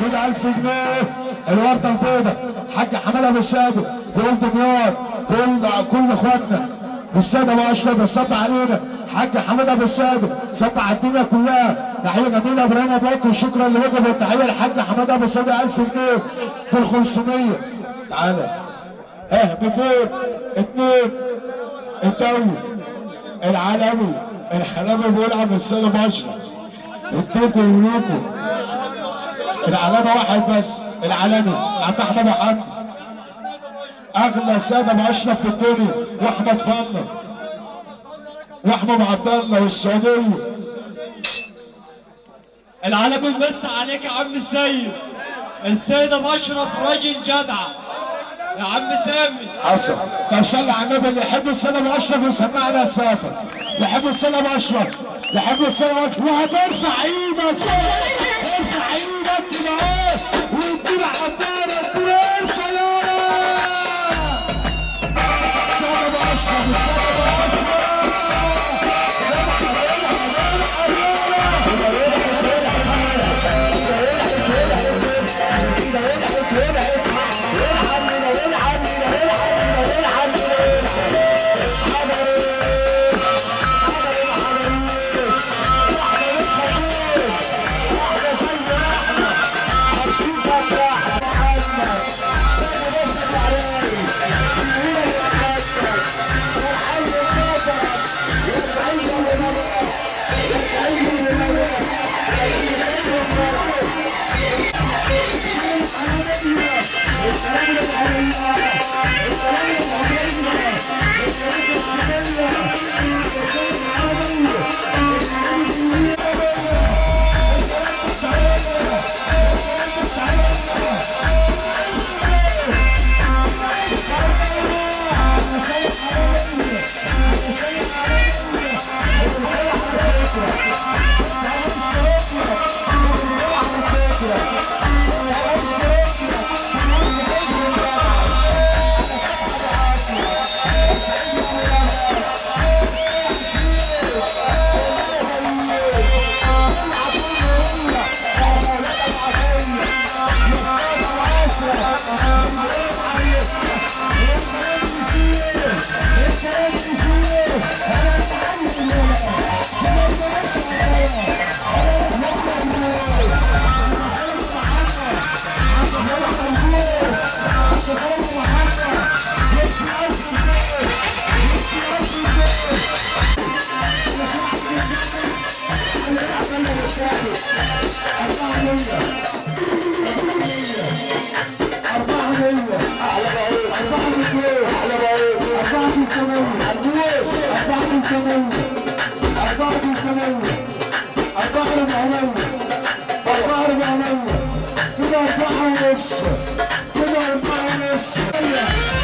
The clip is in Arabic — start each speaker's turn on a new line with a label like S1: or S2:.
S1: كده 1000 جنيه. الورده البيضاء حاج حماده ابو السادة دول دمياط، دول كل اخواتنا بالسادة ابو اشرف بيصب علينا. حاج حماده ابو السادة صب على الدنيا كلها. تحيه جميله ابراهيم ابو بكر، شكرا لوجب والتحيه لحاج حماده ابو السادة. 1000 جنيه دول 500. تعالى 200 2 الدولي العالمي الحلبي بيلعب السنه ب 10 ادوكوا يملكوا. العلامه واحد بس العالمي عم احمد حمدي اغلى ساده ب 10 في الدنيا، واحمد فضل واحمد عبد الله والسعوديه.
S2: العالمي بيمسي عليك يا عم السيد. السيد ابو اشرف راجل جدع يا عم سامي.
S1: حصل. طب صلي على النبي. اللي يحب السنه ابو اشرف يسمعنا السافر. يحب السنه ابو اشرف، يحب السنه ابو اشرف. وهترفع ايدك، ارفع ايدك كده اهو وادينا عباره اتنين سياره. السنه ابو اشرف، السنه ابو اشرف. كده 4 ونص.